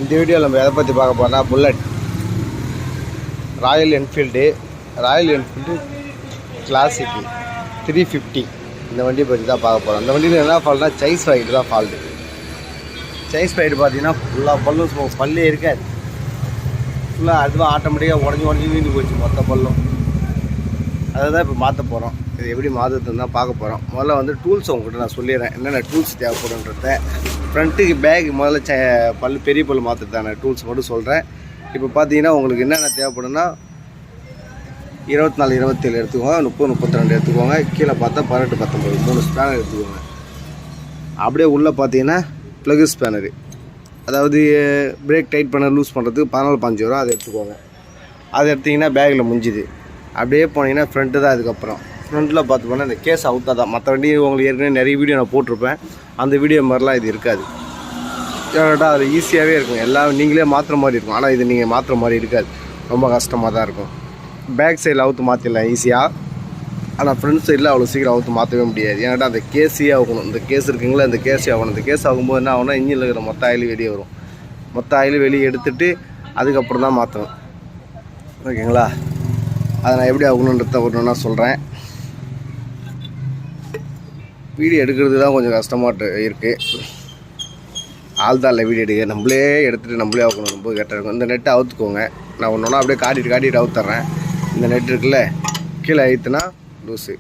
இந்த வீடியோவில் நம்ம எதை பற்றி பார்க்க போகிறோம்னா புல்லட் ராயல் என்ஃபீல்டு கிளாசிக்கு 350 இந்த வண்டியை பற்றி தான் பார்க்க போகிறோம். இந்த வண்டியில் என்ன ஃபால்ட்னா சைஸ் ஃபைட்டு தான் ஃபால்ட்டு. சைஸ் ஃபைட்டு பார்த்தீங்கன்னா ஃபுல்லாக பல்லும் பல்லே இருக்காது, ஃபுல்லாக அதுவும் ஆட்டோமேட்டிக்காக உடஞ்சி வீண்டு போச்சு மொத்த பல்லும். அதை தான் இப்போ மாற்ற போகிறோம். இது எப்படி மாற்றுறதுன்னு தான் பார்க்க போகிறோம். முதல்ல வந்து டூல்ஸ் உங்கள்கிட்ட நான் சொல்லிடுறேன் என்னென்ன டூல்ஸ் தேவைப்படுன்றத. ஃப்ரண்ட்டுக்கு பேக் முதல்ல பல் பெரிய பல் மாற்றுறதான டூல்ஸ் மட்டும் சொல்கிறேன். இப்போ பார்த்தீங்கன்னா உங்களுக்கு என்னென்ன தேவைப்படுன்னா 24 27 எடுத்துக்கோங்க, 30 32 எடுத்துக்கோங்க, கீழே பார்த்தா 18 19 3 ஸ்பேனர் எடுத்துக்கோங்க. அப்படியே உள்ளே பார்த்தீங்கன்னா ப்ளகு ஸ்பேனரு, அதாவது பிரேக் டைட் பண்ண லூஸ் பண்ணுறதுக்கு 14 15 வரும், அதை எடுத்துக்கோங்க. அதை எடுத்திங்கன்னா பேக்கில் முடிஞ்சுது. அப்படியே போனீங்கன்னா ஃப்ரண்ட்டு தான். அதுக்கப்புறம் ஃப்ரண்ட்டில் பார்த்து போனால் இந்த கேஸ் அவுட்டாக தான். மற்ற வண்டி உங்களுக்கு ஏற்கனவே நிறைய வீடியோ நான் போட்டிருப்பேன், அந்த வீடியோ மாதிரிலாம் இது இருக்காது. கரெக்டாக அது ஈஸியாகவே இருக்கும், எல்லாம் நீங்களே மாற்றுற மாதிரி இருக்கும். ஆனால் இது நீங்கள் மாற்றுற மாதிரி இருக்காது, ரொம்ப கஷ்டமாக தான் இருக்கும். பேக் சைடில் அவுத்து மாற்றிடலாம் ஈஸியாக, ஆனால் ஃப்ரண்ட் சைடில் அவ்வளோ சீக்கிரம் அவுத்து மாற்றவே முடியாது. ஏன்னாட்டா அந்த கேஸே ஆகணும். இந்த கேஸ் இருக்குங்களா, இந்த கேஸே ஆகணும். இந்த கேஸ் ஆகும்போது என்ன ஆகும்னா இன்ஜினில் இருக்கிற மொத்த ஆயில் வெளியே வரும். மொத்த ஆயில் வெளியே எடுத்துகிட்டு அதுக்கப்புறம் தான் மாற்றணும். ஓகேங்களா? அதை நான் எப்படி ஆகணுன்றத ஒன்றுனா சொல்கிறேன். வீடியோ எடுக்கிறது தான் கொஞ்சம் கஷ்டமாக இருக்குது. ஆள் தான் இல்லை வீடியோ எடுக்க, நம்மளே எடுத்துகிட்டு நம்மளே ஆகணும், ரொம்ப கரெக்டாக இருக்கும். இந்த நெட்டை அவுத்துக்கோங்க. நான் ஒன்று அப்படியே காட்டிட்டு அவுத்துறேன். இந்த நெட் இருக்குல்ல, கீழே அழுத்துனா லூஸு.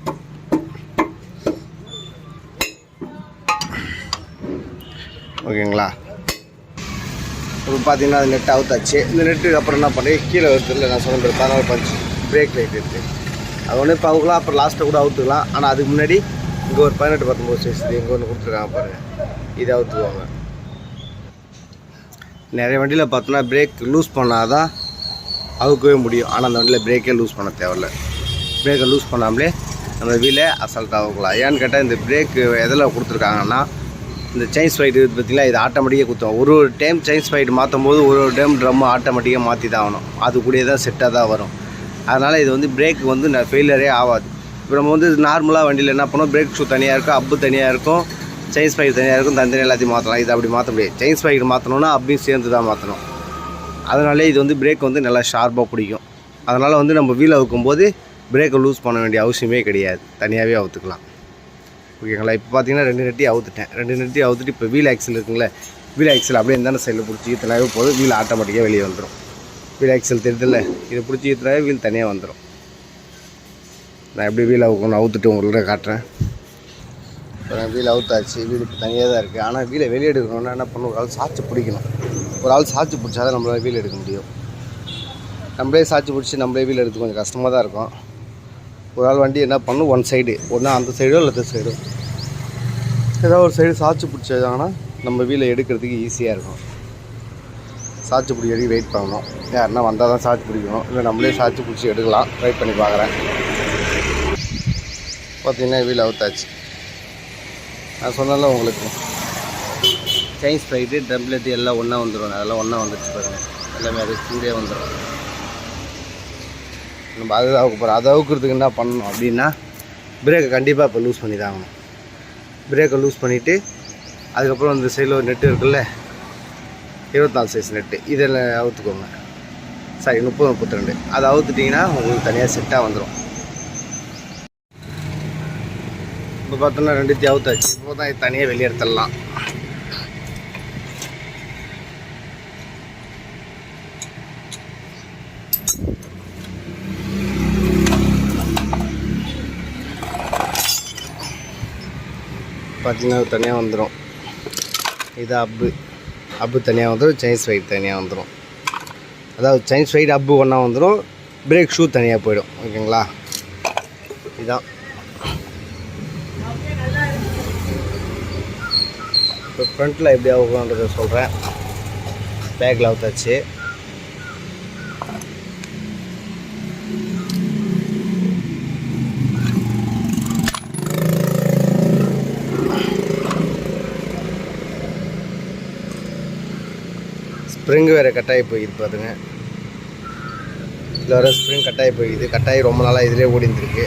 ஓகேங்களா? இப்போ பார்த்தீங்கன்னா அது நெட் அவுத்தாச்சு. இந்த நெட்டுக்கு அப்புறம் என்ன பண்ணி கீழே வருதுல நான் சொன்ன 14 பஞ்ச் பிரேக் லைட் இருக்குது, அது ஒன்றே பார்க்கலாம். அப்புறம் லாஸ்ட்டில் கூட அவுத்துக்கலாம். ஆனால் அதுக்கு முன்னாடி இங்கே ஒரு 18 19 சைஸ் இங்கே ஒன்று கொடுத்துருக்காங்க பாருங்கள், இதை அவுத்துக்குவாங்க. நிறைய வண்டியில் பார்த்தோன்னா பிரேக் லூஸ் பண்ணால் தான் அவுக்கவே முடியும். ஆனால் அந்த வண்டியில் பிரேக்கே லூஸ் பண்ண தேவையில்ல. பிரேக்கை லூஸ் பண்ணாமலே நம்ம வீலே அசால்ட்டாக அவுக்கலாம். ஏன்னு கேட்டால் இந்த பிரேக்கு எதில் கொடுத்துருக்காங்கன்னா, இந்த செயின் ஸ்பைடு பார்த்திங்களா, இது ஆட்டோமேட்டிக்காக குத்துவோம். ஒரு டைம் செயின் ஸ்பைடு மாற்றும் போது ஒரு டைம் ட்ரம்மு ஆட்டோமேட்டிக்காக மாற்றி தான் ஆகணும். அது கூடயே தான் செட்டாக தான் வரும். அதனால் இது வந்து பிரேக் வந்து ஃபெயிலியரே ஆகாது. இப்போ நம்ம வந்து நார்மலாக வண்டியில் என்ன பண்ணோம், பிரேக் ஷூ தனியாக இருக்கும், அப்பு தனியாக இருக்கும், செயின் ஸ்பைடு தனியாக இருக்கும், தனித்தனி எல்லாத்தையும் மாற்றலாம். இது அப்படி மாற்ற முடியாது. செயின் ஸ்பைடு மாற்றணுன்னா அப்படியும் சேர்ந்து தான் மாற்றணும். அதனாலே இது வந்து பிரேக் வந்து நல்லா ஷார்ப்பாக பிடிக்கும். அதனால் வந்து நம்ம வீல் அவுக்கும்போது பிரேக்கை லூஸ் பண்ண வேண்டிய அவசியமே கிடையாது, தனியாகவே அவுத்துக்கலாம். ஓகேங்களா? இப்போ பார்த்தீங்கன்னா 2 நெட்டி அவுத்துட்டேன். 2 நெட்டி அவுத்துட்டு இப்போ வீல் ஆக்சில் இருக்குங்களே, வீல் ஆக்சில் அப்படியே எந்த சைடில் பிடிச்சி ஈத்தனாவே போதும், வீல் ஆட்டோமேட்டிக்காக வெளியே வந்துடும். வீல் ஆக்சில் தெரியுதில்ல, இதை பிடிச்சி ஈத்தனாவே வீல் தனியாக வந்துடும். நான் எப்படி வீல் அவுத்துட்டு உங்கள்கிட்ட காட்டுறேன். இப்போ வீல் அவுத்தாச்சு, வீல் இப்போ தனியாக தான் இருக்குது. ஆனால் வீலை வெளியே எடுக்கணுன்னா என்ன பண்ணணும், ஒரு ஆள் சாய்ச்சி பிடிக்கணும். ஒரு ஆள் சாய்ச்சி பிடிச்சா தான் நம்மளால் வீல் எடுக்க முடியும். நம்மளே சாய்ச்சி பிடிச்சி நம்மளே வீல் எடுத்து கொஞ்சம் கஷ்டமாக தான் இருக்கும். ஒரு ஆள் வண்டி என்ன பண்ணணும், ஒன் சைடு ஒன்றா அந்த சைடோ இல்லை இந்த சைடோ ஏதாவது ஒரு சைடு சாய்ச்சி பிடிச்சாங்கன்னா நம்ம வீலை எடுக்கிறதுக்கு ஈஸியாக இருக்கும். சாய்ச்சி பிடிக்க வரைக்கும் வெயிட் பண்ணணும். யாருன்னா வந்தால் தான் சாய்ச்சி பிடிக்கணும், இல்லை நம்மளே சாய்ச்சி பிடிச்சி எடுக்கலாம். ட்ரை பண்ணி பார்க்குறேன். பார்த்தீங்கன்னா வீல் அவுத்தாச்சு. நான் சொன்னால உங்களுக்கு செயின் ஸ்ப்ரைட்டு டெம்ப்ளேட்டு எல்லாம் ஒன்றா வந்துடும். அதெல்லாம் ஒன்றா வந்துடுச்சு பாருங்கள், எல்லாமே அது ஸ்பீடே வந்துடும். நம்ம அது அவுக்க போகிறோம். அதை அவுக்கிறதுக்கு என்ன பண்ணணும் அப்படின்னா, பிரேக்கை கண்டிப்பாக இப்போ லூஸ் பண்ணி தான் ஆகணும். பிரேக்கை லூஸ் பண்ணிவிட்டு அதுக்கப்புறம் இந்த சைடில் ஒரு நெட்டு இருக்குல்ல, 24 சைஸ் நெட்டு, இதில் அவுத்துக்கோங்க. சரி 30 32 அதை அவுத்துட்டிங்கன்னா உங்களுக்கு தனியாக செட்டாக வந்துடும். இப்போ பார்த்தோன்னா 2 அவுத்தாச்சு. இப்போ தான் இது தனியாக வெளியே எடுத்துடலாம். பார்த்தீங்கன்னா தனியாக வந்துடும். இது அப்பு தனியாக வந்துடும், செயின் ஸ்வைட் தனியாக வந்துடும். அதாவது செயின் ஸ்வைட் அப்பு ஒன்றா வந்துடும், பிரேக் ஷூ தனியாக போயிடும். ஓகேங்களா? இதுதான் இப்போ ஃப்ரண்ட்டில் எப்படி ஆகுன்றதை சொல்கிறேன். பேக்கில் அவுத்தாச்சு. ஸ்ப்ரிங் வேறு கட்டாயி போயிது பாருங்க. இதில் வர ஸ்ப்ரிங் கட்டாயி போயிது. கட்டாயி ரொம்ப நாளாக இதிலே ஓடிந்துருக்கு.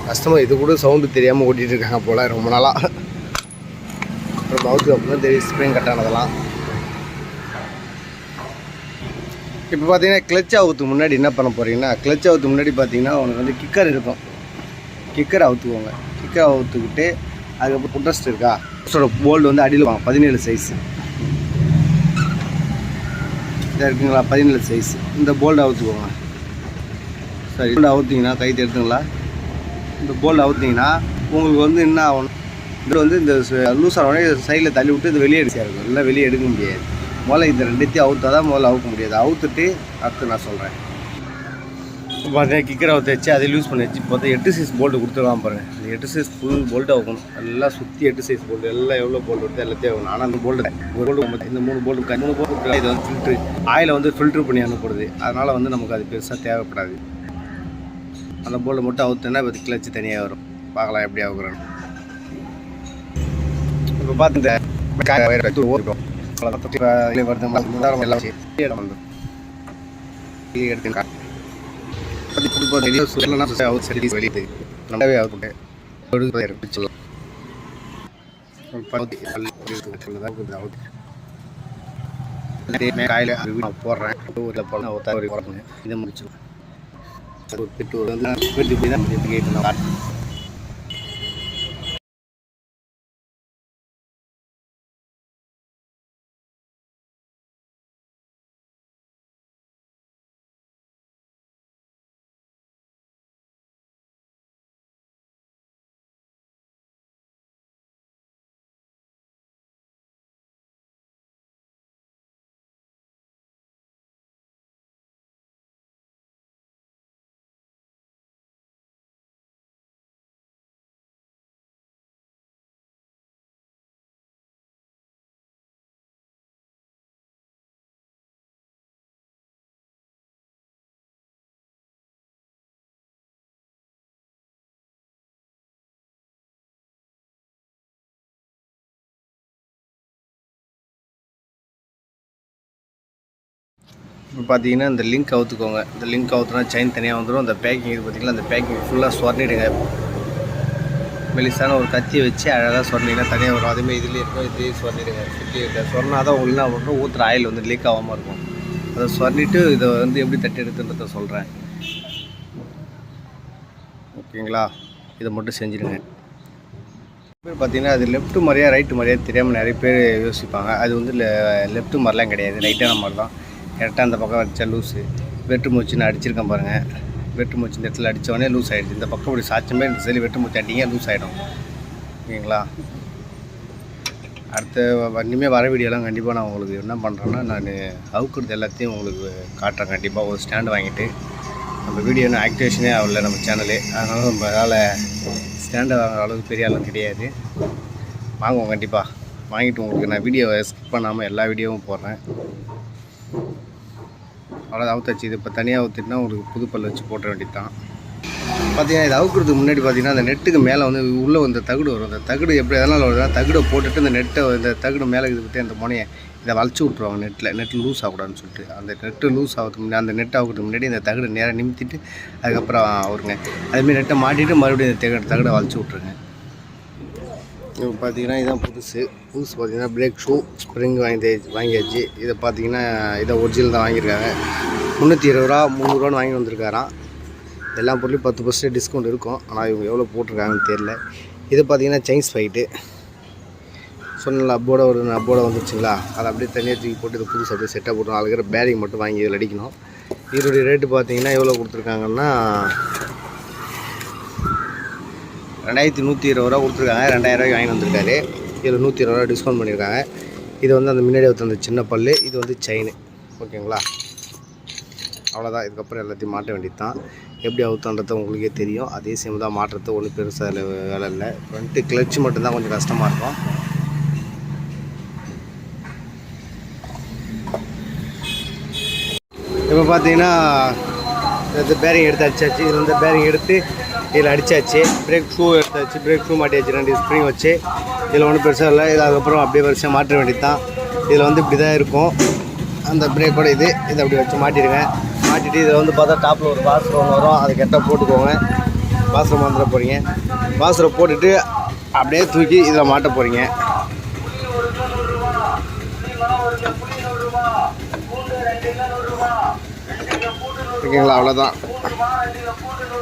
கஸ்டமர் இது கூட சவுண்டு தெரியாமல் ஓட்டிகிட்டு இருக்காங்க போல் ரொம்ப நாளாக. அப்புறம் மவுத்து அப்படின்னா தெரியும் ஸ்ப்ரிங் கட்டானதெல்லாம். இப்போ பார்த்தீங்கன்னா கிளச் ஆகுறதுக்கு முன்னாடி என்ன பண்ண போகிறீங்கன்னா, கிளச் ஆகுறதுக்கு முன்னாடி பார்த்தீங்கன்னா உனக்கு வந்து கிக்கர் இருக்கும். கிக்கரை அவுத்துக்கோங்க. கிக்கரை அவுத்துக்கிட்டு அதுக்கப்புறம் புட்ரஸ்ட் இருக்கா, புட்ரஸ்டோட போல்டு வந்து அடியில் வாங்க 17 சைஸு இதாக இருக்குங்களா, 17 சைஸ். இந்த போல்டு அவுத்துக்கோங்க. சரி, போல்டு அவுத்திங்கன்னா கை எடுத்துங்களா. இந்த போல்டு அவுத்திங்கன்னா உங்களுக்கு வந்து என்ன ஆகணும், இது வந்து இந்த லூஸ் ஆனோடனே சைடில் தள்ளி விட்டு இது வெளியே எடுக்க இருக்கும். இல்லை வெளியே எடுக்க முடியாது. முதல்ல இந்த ரெண்டுத்தையும் அவுத்தா தான் முதல்ல அவுக்க முடியாது. அவுத்துட்டு அடுத்து நான் சொல்கிறேன். இப்போ பார்த்தீங்கன்னா கிக்கரை அவுத்து வச்சு அதை யூஸ் பண்ணி வச்சு இப்போ 8 சைஸ் போல்டு கொடுத்துருவான் பாருங்கள். இந்த 8 சைஸ் ஃபுல் போல்டு ஆகணும். எல்லாம் சுற்றி 8 சைஸ் போல்டு எல்லாம் எவ்வளோ போல்டு வருது எல்லாத்தையும் ஆகணும். ஆனால் அந்த போல்டு இந்த 3 போல்டு இது வந்து ஃபில்ட்ரு ஆயிலை வந்து ஃபில்ட்ரு பண்ணி அனுப்புறது. அதனால் வந்து நமக்கு அது பெருசாக தேவைப்படாது. அந்த போல்டு மட்டும் அவுத்துனா இப்போ கிளச்சு தனியாக வரும். பார்க்கலாம் எப்படி ஆகுறோன்னு. இப்போ பார்த்து இந்த ஓடும் எல்லாம் எடுத்துக்கா வெளியே நல்லாவே ஆகுது. காயில் போடுறேன் இதை முடிச்சிடும். இப்போ பார்த்தீங்கன்னா இந்த லிங்க் அவுத்துக்கோங்க. இந்த லிங்க் அவுத்துனா செயின் தனியாக வந்துடும். அந்த பேக்கிங் இது பார்த்திங்கன்னா அந்த பேக்கிங் ஃபுல்லாக சொரண்டிடுங்க. மெலிசான ஒரு கத்தியை வச்சு அழகாக சொரண்டிங்கன்னா தனியாக வரும். அதுமாதிரி இதுலேயே இருக்கும். இதுலேயே சொரண்டிடுங்க. சுற்றி சொன்னா தான் உங்களுக்கு என்ன பண்ணுறோம், ஊற்றுற ஆயில் வந்து லீக் ஆகாமல் இருக்கும். அதை சொரண்டிட்டு இதை வந்து எப்படி தட்டி எடுத்துன்றதை சொல்கிறேன். ஓகேங்களா, இதை மட்டும் செஞ்சுடுங்க. பார்த்தீங்கன்னா அது லெஃப்ட்டு மாதிரியா ரைட்டு மாதிரியா தெரியாமல் நிறைய பேர் யோசிப்பாங்க. அது வந்து லெஃப்ட்டு மாதிரிலாம் கிடையாது, ரைட்டான மாதிரி தான். கரெக்டாக அந்த பக்கம் அடித்தா லூஸு. வெட்டு மூச்சுன்னு அடிச்சிருக்கேன் பாருங்கள். வெட்டு மூச்சு இந்த இடத்துல அடித்தோடனே லூஸ் ஆகிடுச்சு. இந்த பக்கம் இப்படி சாச்சமே இந்த சரி வெட்டு மூச்சு அடிங்க லூஸ் ஆகிடும். ஓகேங்களா, அடுத்த இனிமேல் வர வீடியோலாம் கண்டிப்பாக நான் உங்களுக்கு என்ன பண்ணுறேன்னா, நான் அவுக்குறது எல்லாத்தையும் உங்களுக்கு காட்டுறேன். கண்டிப்பாக ஒரு ஸ்டாண்டு வாங்கிட்டு, நம்ம வீடியோ இன்னும் ஆக்டிவேஷனே ஆகல நம்ம சேனலு. அதனால் நம்மளால் ஸ்டாண்டை வாங்குற அளவுக்கு பெரிய அளவு கிடையாது. வாங்குவோம் கண்டிப்பாக. வாங்கிட்டு உங்களுக்கு நான் வீடியோவை ஸ்கிப் பண்ணாமல் எல்லா வீடியோவும் போடுறேன். அவ்வளோ அவுத்தாச்சு. இது இப்போ தனியாக அவுத்துட்டுனா உங்களுக்கு புது பல் வச்சு போட்ட வேண்டியது தான். பார்த்தீங்கன்னா இது அவுக்கிறதுக்கு முன்னாடி பார்த்தீங்கன்னா அந்த நெட்டுக்கு மேலே வந்து உள்ளே வந்து தகுடு வரும். அந்த தகுடு எப்படி எதனால் வருதுன்னா, தகுடை போட்டுட்டு இந்த நெட்டை இந்த தகுடு மேலே இது விட்டு அந்த முனையை இதை வளைச்சி விட்ருவாங்க. நெட்டு லூஸ் ஆகக்கூடாதுன்னு சொல்லிட்டு. அந்த நெட்டு லூஸ் ஆகிறதுக்கு முன்னாடி அந்த நெட் ஆகிறதுக்கு முன்னாடி இந்த தகுடு நேராக நிமித்திட்டு அதுக்கப்புறம் அவருங்க அதுமாரி நெட்டை மாட்டிட்டு மறுபடியும் இந்த தகுடை வளைச்சி விட்ருங்க. இப்போ பார்த்தீங்கன்னா இதுதான் புதுசு பார்த்தீங்கன்னா பிரேக் ஷூ ஸ்ப்ரிங் வாங்கியாச்சு. இதை பார்த்தீங்கன்னா இதை ஒரிஜினல் தான் வாங்கியிருக்காங்க. 320 ரூபா 300 வாங்கி வந்திருக்காராம். எல்லா பொருளையும் 10% டிஸ்கவுண்ட் இருக்கும். ஆனால் இவங்க எவ்வளோ போட்டிருக்காங்கன்னு தெரியல. இது பார்த்தீங்கன்னா செயின்ஸ் ஃபைட்டு சொன்னல அப்போட வந்துருச்சுங்களா, அதை அப்படியே தனியாக தூக்கி போட்டு இது புதுசு அப்படியே செட்டாக போட்டோம். அதுக்கிற பேரிங் மட்டும் வாங்கி இதில் அடிக்கணும். இதோடைய ரேட்டு பார்த்தீங்கன்னா எவ்வளோ கொடுத்துருக்காங்கன்னா 2120 ரூபா கொடுத்துருக்காங்க. 2000 ரூபாய்க்கு வாங்கி வந்திருக்காரு. இதில் 120 ரூபா டிஸ்கவுண்ட் பண்ணியிருக்காங்க. இது வந்து அந்த முன்னாடி அந்த சின்ன பல், இது வந்து செயின். ஓகேங்களா, அவ்வளோதான். இதுக்கப்புறம் எல்லாத்தையும் மாட்ட வேண்டியது தான். எப்படி அவுத்தான்றது உங்களுக்கே தெரியும். அதே சேம் தான், மாட்டுறது ஒன்றும் பெருசாக வேலை இல்லை. ஃப்ரண்ட்டு கிளச்சு மட்டும்தான் கொஞ்சம் கஷ்டமாக இருக்கும். இப்போ பார்த்தீங்கன்னா இது பேரிங் எடுத்து அடிச்சாச்சு. இது வந்து பேரிங் எடுத்து இதில் அடித்தாச்சு. பிரேக் ஷூ எடுத்தாச்சு. பிரேக் ஷூ மாட்டியாச்சு. 2 ஸ்ப்ரிங் வச்சு. இதில் ஒன்றும் பெருசாக இல்லை. இது அதுக்கப்புறம் அப்படியே வரிசையாக மாற்ற வேண்டியது தான். இதில் வந்து இப்படி தான் இருக்கும் அந்த பிரேக்கோட இதை அப்படி வச்சு மாட்டிடுங்க. மாட்டிட்டு இதில் வந்து பார்த்தா டாப்பில் ஒரு பாஸ்டர் ஒன்று வரும். அதை கரெக்டாக போட்டுக்கோங்க. பாஸ்டர் மாத்திர போகிறீங்க. பாஸ்டரை போட்டுட்டு அப்படியே தூக்கி இதில் மாட்ட போகிறீங்க. ஓகேங்களா, அவ்வளோதான்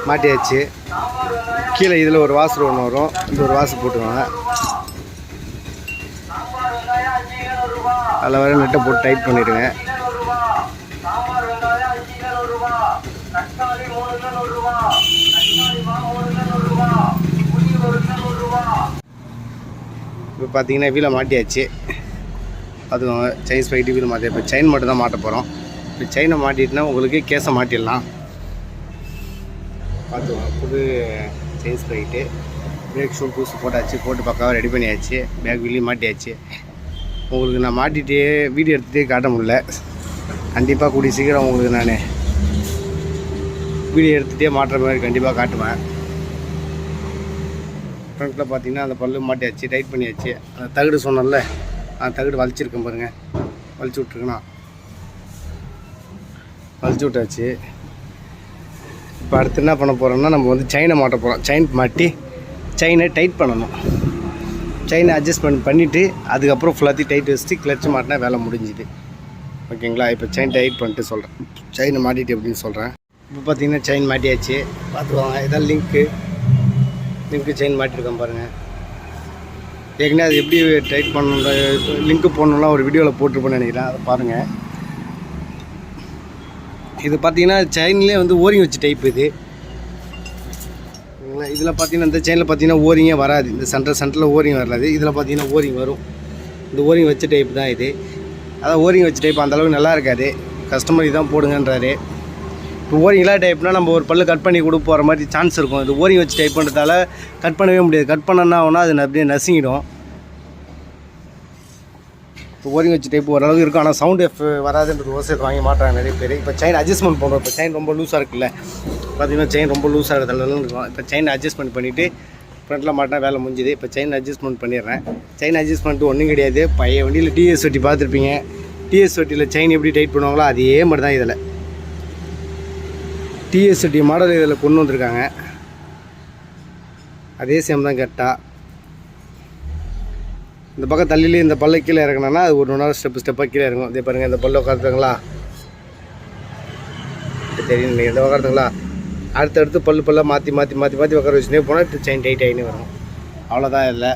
மாட்டியாச்சு. கீழே இதில் ஒரு வாசர் ஒன்று வரும், இந்த ஒரு வாசர் போட்டுக்கோங்க. அதில் வர நெட்டை போட்டு டைட் பண்ணிவிடுங்க. இப்போ பார்த்தீங்கன்னா வீலை மாட்டியாச்சு. அதுவும் செயின் ஸ்பைட்டு வீல் மாட்டி, இப்போ செயின் மட்டும் தான் மாட்ட போகிறோம். இப்போ செயினை மாட்டிட்டுனா உங்களுக்கு கேஸை மாட்டிடலாம். பார்த்துக்கோங்க, புது செயின் ஸ்பைட்டு, பிரேக் ஷூ புதுசு போட்டாச்சு, போட்டு பக்காவாக ரெடி பண்ணியாச்சு. பேக் வீலையும் மாட்டியாச்சு. உங்களுக்கு நான் மாட்டிகிட்டே வீடியோ எடுத்துகிட்டே காட்ட முடியல. கண்டிப்பாக கூடிய சீக்கிரம் உங்களுக்கு நான் வீடியோ எடுத்துகிட்டே மாட்டுற மாதிரி கண்டிப்பாக காட்டுவேன். ஃப்ரண்ட்டில் பார்த்தீங்கன்னா அந்த பல்லு மாட்டியாச்சு, டைட் பண்ணியாச்சு. அந்த தகடு சொன்னோம்ல, அந்த தகடு வலிச்சிருக்கேன் பாருங்கள், வலிச்சு விட்ருக்குண்ணா, வலிச்சு விட்டாச்சு. இப்போ அடுத்து என்ன பண்ண போகிறோம்னா, நம்ம வந்து செயினை மாட்ட போகிறோம். செயின் மாட்டி செயினை டைட் பண்ணணும். செயினை அட்ஜஸ்ட்மெண்ட் பண்ணிவிட்டு அதுக்கப்புறம் ஃபுல்லாத்தையும் டைட் வச்சுட்டு கிளச்சு மாட்டினா வேலை முடிஞ்சுது. ஓகேங்களா, இப்போ செயின் டைட் பண்ணிட்டு சொல்கிறேன். செயினை மாட்டிட்டு எப்படின்னு சொல்கிறேன். இப்போ பார்த்தீங்கன்னா செயின் மாட்டியாச்சு, பார்த்துக்கோங்க. இதான் லிங்க்கு செயின் மாட்டிருக்கேன் பாருங்கள். ஏற்கனவே அது எப்படி டைட் பண்ணணும், லிங்க்கு போடணும்லாம் ஒரு வீடியோவில் போட்டிருப்பேன்னு நினைக்கிறேன், அதை பாருங்கள். இது பார்த்தீங்கன்னா செயின்லேயே வந்து ஓரிங் வச்சு டைப் இது. இதில் பார்த்தீங்கன்னா இந்த செயினில் பார்த்தீங்கன்னா ஓரிங்கே வராது. இந்த சென்டரில் ஓரிங் வராது. இதில் பார்த்தீங்கன்னா ஓரிங் வரும். இந்த ஓரிங் வச்ச டைப் தான் இது. அதான் ஓரிங் வச்ச டைப் அந்தளவுக்கு நல்லா இருக்காது. கஸ்டமர் இதான் போடுங்கன்றாரு. இப்போ ஓரிங்லாம் டைப்னால் நம்ம ஒரு பல்லு கட் பண்ணி கொடுக்க போகிற மாதிரி சான்ஸ் இருக்கும். இது ஓரிங் வச்சு டைப் பண்ணுறதால கட் பண்ணவே முடியாது. கட் பண்ணனா ஆகுனா அது அப்படியே நசுங்கிடும். இப்போ ஓரிங் வச்சு டைப் ஓரளவுக்கு இருக்கும், ஆனால் சவுண்ட் எஃப் வராதுன்றது ஓசையை வாங்கி மாட்டாங்க நிறைய பேர். இப்போ செயின் அட்ஜஸ்ட்மெண்ட் பண்ணுறோம். இப்போ செயின் ரொம்ப லூஸாக இருக்குல்ல, பார்த்தீங்கன்னா செயின் ரொம்ப லூஸாக இருக்கிறதுனால இருக்கும். இப்போ செயின் அட்ஜஸ்ட்மெண்ட் பண்ணிவிட்டு ஃப்ரண்ட்டில் மாட்டினா வேலை முடிஞ்சுது. இப்போ செயின் அட்ஜஸ்ட்மெண்ட் பண்ணிடுறேன். செயின் அட்ஜஸ்ட்மெண்ட்டு ஒன்றும் கிடையாது. பழைய வண்டியில் டிஎஸ் ஒட்டி பார்த்துருப்பீங்க. டிஎஸ் ஒட்டியில் செயின் எப்படி டைட் பண்ணுவாங்களோ அதே மாதிரி தான் இதில் டிஎஸ் ஒட்டி மாடல் இதில் கொண்டு வந்திருக்காங்க. அதே சேம் தான் கரெக்டாக. இந்த பக்கம் தள்ளிலே இந்த பல்ல கீழே இறக்கணும்னா அது ஒரு நேரம் ஸ்டெப்பாக கீழே இறங்கும். இதே பாருங்கள், இந்த பல்ல உட்காந்துங்களா தெரியும், இந்த உட்காந்துங்களா அடுத்தடுத்து பல்லாக மாற்றி உட்கார வச்சுனே போனால் செயின் டைட் ஆகினே வரும். அவ்வளோதான். இல்லை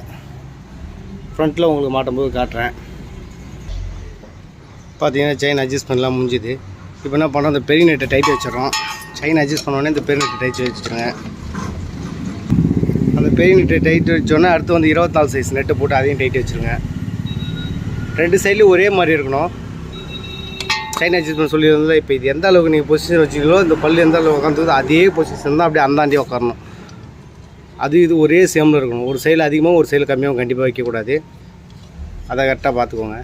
ஃப்ரண்ட்டில் உங்களுக்கு மாட்டும்போது காட்டுறேன். பார்த்தீங்கன்னா செயின் அட்ஜஸ்ட்மெண்ட்லாம் முடிஞ்சுது. இப்போ என்ன பண்ணுறோம், இந்த பெரிய நெட்டை டைட் வச்சிடறோம். செயின் அட்ஜஸ்ட் பண்ணோடனே இந்த பெரிய நெட்டை டைட் வச்சுருங்க. அந்த பெரிய நெட்டை டைட் வச்சோன்னே அடுத்து வந்து 24 சைஸ் நெட்டை போட்டு அதையும் டைட் வச்சுருங்க. ரெண்டு சைட்லேயும் ஒரே மாதிரி இருக்கணும். செயின் அட்ஜஸ்ட்மெண்ட் சொல்லியிருந்தால் இப்போ இது எந்த அளவுக்கு நீங்கள் பொசிஷன் வச்சிங்களோ, இந்த பல்லு எந்த அளவுக்கு உட்காந்துதோ அதே பொசிஷன் தான் அப்படியே அந்தாண்டி உட்காரணும். அது இது ஒரே சேமில் இருக்கணும். ஒரு சைடில் அதிகமாக ஒரு சைடில் கம்மியாக கண்டிப்பாக வைக்கக்கூடாது. அதை கரெக்டாக பார்த்துக்கோங்க.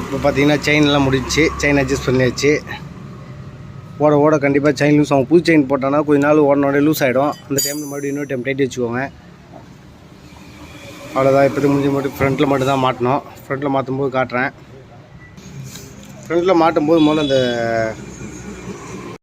இப்போ பார்த்தீங்கன்னா செயின்லாம் முடிச்சு, செயின் அட்ஜஸ்ட் பண்ணியாச்சு. ஓட கண்டிப்பாக செயின் லூஸ் ஆகும். புது செயின் போட்டோன்னா கொஞ்ச நாள் ஓடனோடய லூஸ் ஆகிடும். அந்த டைமில் மறுபடியும் இன்னொரு டைம் டைட் வச்சுக்கோங்க. அவ்வளோதான். இப்போது முடிஞ்சு மட்டும் ஃப்ரண்ட்டில் மட்டும் தான் மாட்டணும். ஃப்ரண்ட்டில் மாற்றும்போது காட்டுறேன். ஃப்ரண்ட்டில் மாட்டும்போது முதல்ல அந்த